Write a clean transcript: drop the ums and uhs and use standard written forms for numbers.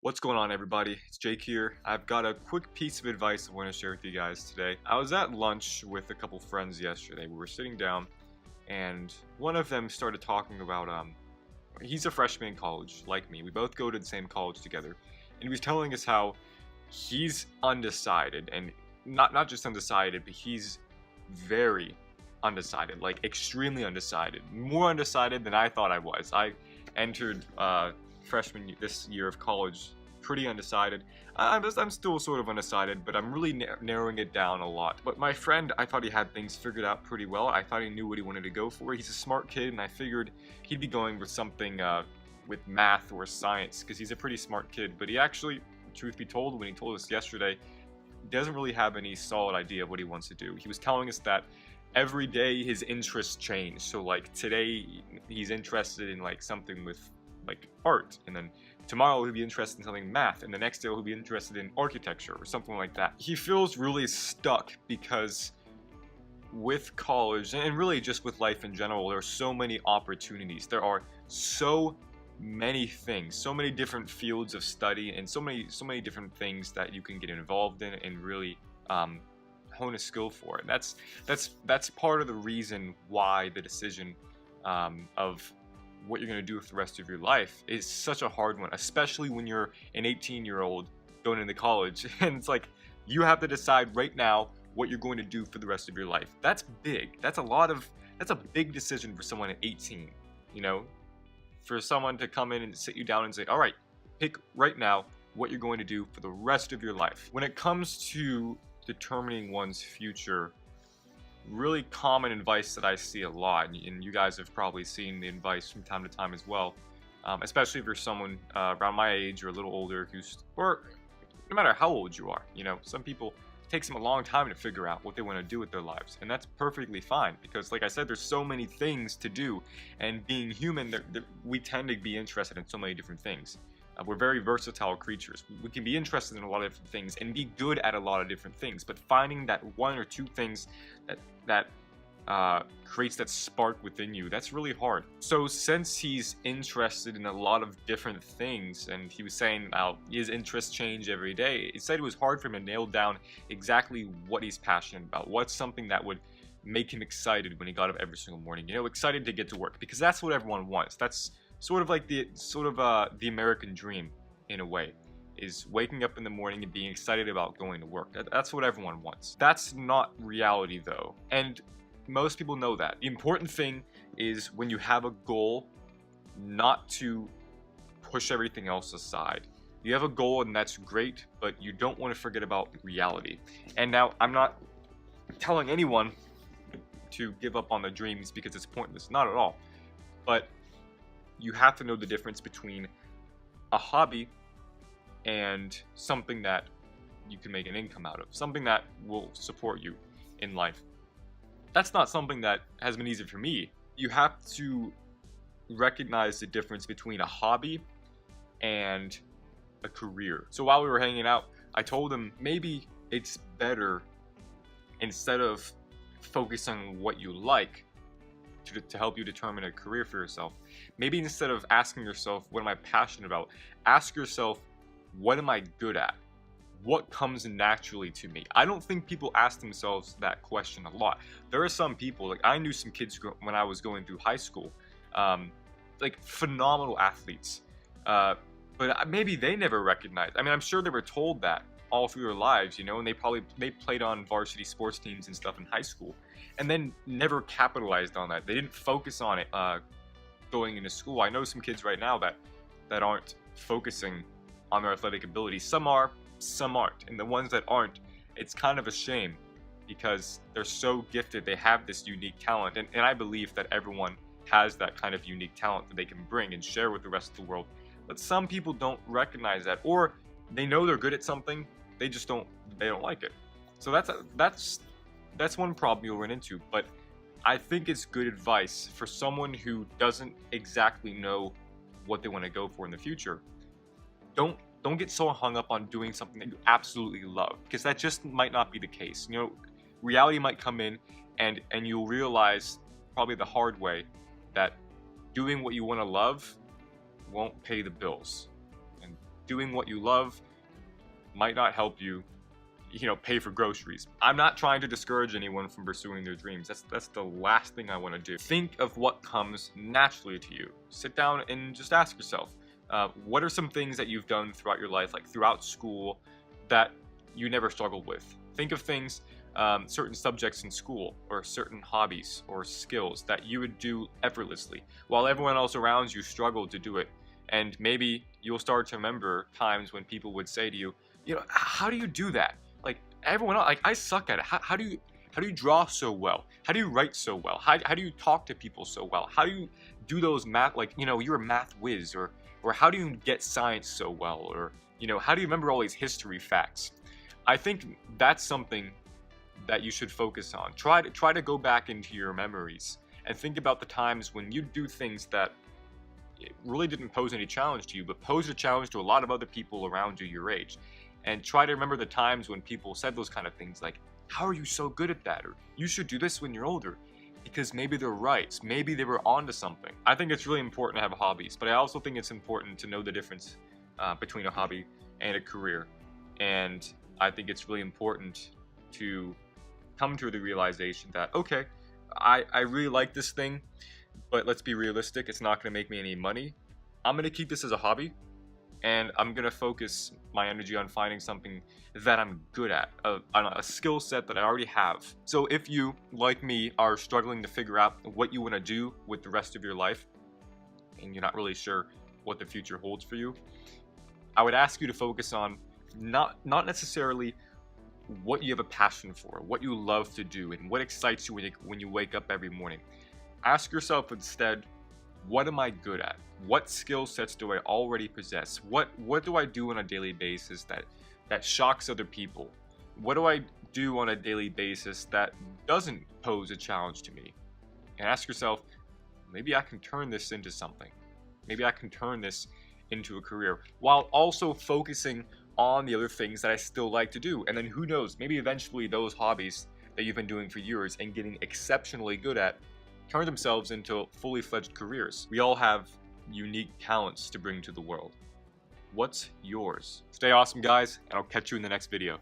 What's going on, everybody? It's Jake here. I've got a quick piece of advice I want to share with you guys today. I was at lunch with a couple friends yesterday. We were sitting down, and one of them started talking about he's a freshman in college, like me. We both go to the same college together, and he was telling us how he's undecided, and not just undecided, but he's very undecided, like extremely undecided, more undecided than I thought I was. I entered freshman this year of college pretty undecided. I'm still sort of undecided, but I'm really narrowing it down a lot. But my friend, I thought he had things figured out pretty well. I thought he knew what he wanted to go for. He's a smart kid, and I figured he'd be going with something with math or science, because he's a pretty smart kid. But he actually, truth be told, when he told us yesterday, doesn't really have any solid idea of what he wants to do. He was telling us that every day his interests change. So like today he's interested in like something with like art, and then tomorrow he'll be interested in something math, and the next day he'll be interested in architecture or something like that. He feels really stuck because with college, and really just with life in general, there are so many opportunities. There are so many things, so many different fields of study, and so many different things that you can get involved in and really hone a skill for. And that's part of the reason why the decision of what you're going to do with the rest of your life is such a hard one, especially when you're an 18-year-old going into college. And it's like you have to decide right now what you're going to do for the rest of your life. That's big. That's a big decision for someone at 18, you know, for someone to come in and sit you down and say, all right, pick right now what you're going to do for the rest of your life. When it comes to determining one's future, really common advice that I see a lot, and you guys have probably seen the advice from time to time as well, especially if you're someone around my age or a little older, or no matter how old you are, you know, some people, it takes them a long time to figure out what they want to do with their lives, and that's perfectly fine, because like I said, there's so many things to do, and being human, we tend to be interested in so many different things. We're very versatile creatures. We can be interested in a lot of different things and be good at a lot of different things, but finding that one or two things that creates that spark within you, that's really hard. So since he's interested in a lot of different things, and he was saying how his interests change every day, he said it was hard for him to nail down exactly what he's passionate about. What's something that would make him excited when he got up every single morning, you know, excited to get to work, because that's what everyone wants. That's sort of like the American dream, in a way, is waking up in the morning and being excited about going to work. That's what everyone wants. That's not reality though, and most people know that. The important thing is when you have a goal, not to push everything else aside. You have a goal and that's great, but you don't want to forget about reality. And now, I'm not telling anyone to give up on their dreams because it's pointless, not at all. But you have to know the difference between a hobby and something that you can make an income out of, something that will support you in life. That's not something that has been easy for me. You have to recognize the difference between a hobby and a career. So while we were hanging out, I told him maybe it's better, instead of focusing on what you like to help you determine a career for yourself, maybe instead of asking yourself, what am I passionate about, ask yourself, what am I good at? What comes naturally to me? I don't think people ask themselves that question a lot. There are some people, like I knew some kids when I was going through high school, like phenomenal athletes, but maybe they never recognized. I mean, I'm sure they were told that all through their lives, you know, and they played on varsity sports teams and stuff in high school, and then never capitalized on that. They didn't focus on it going into school. I know some kids right now that aren't focusing on their athletic ability. Some are, some aren't, and the ones that aren't, it's kind of a shame, because they're so gifted. They have this unique talent, and I believe that everyone has that kind of unique talent that they can bring and share with the rest of the world. But some people don't recognize that, or they know they're good at something, they don't like it. So that's one problem you'll run into. But I think it's good advice for someone who doesn't exactly know what they want to go for in the future. Don't get so hung up on doing something that you absolutely love, because that just might not be the case. You know, reality might come in, and you'll realize probably the hard way that doing what you want to love won't pay the bills. And doing what you love might not help you, pay for groceries. I'm not trying to discourage anyone from pursuing their dreams. That's the last thing I want to do. Think of what comes naturally to you. Sit down and just ask yourself, what are some things that you've done throughout your life, like throughout school, that you never struggled with? Think of things, certain subjects in school, or certain hobbies or skills that you would do effortlessly, while everyone else around you struggled to do it. And maybe you'll start to remember times when people would say to you, how do you do that? Like everyone else, like I suck at it. How do you draw so well? How do you write so well? How do you talk to people so well? How do you do those math, like, you're a math whiz, or how do you get science so well? Or, how do you remember all these history facts? I think that's something that you should focus on. Try to go back into your memories and think about the times when you do things that it really didn't pose any challenge to you, but posed a challenge to a lot of other people around you your age. And try to remember the times when people said those kind of things like, how are you so good at that? Or you should do this when you're older. Because maybe they're right. Maybe they were onto something. I think it's really important to have hobbies, but I also think it's important to know the difference between a hobby and a career. And I think it's really important to come to the realization that, okay, I really like this thing, but let's be realistic. It's not going to make me any money. I'm going to keep this as a hobby. And I'm going to focus my energy on finding something that I'm good at, a skill set that I already have. So if you, like me, are struggling to figure out what you want to do with the rest of your life, and you're not really sure what the future holds for you, I would ask you to focus on not necessarily what you have a passion for, what you love to do, and what excites you when you wake up every morning. Ask yourself instead, what am I good at? What skill sets do I already possess? What do I do on a daily basis that shocks other people? What do I do on a daily basis that doesn't pose a challenge to me? And ask yourself, maybe I can turn this into something. Maybe I can turn this into a career, while also focusing on the other things that I still like to do. And then who knows, maybe eventually those hobbies that you've been doing for years and getting exceptionally good at turn themselves into fully fledged careers. We all have unique talents to bring to the world. What's yours? Stay awesome, guys, and I'll catch you in the next video.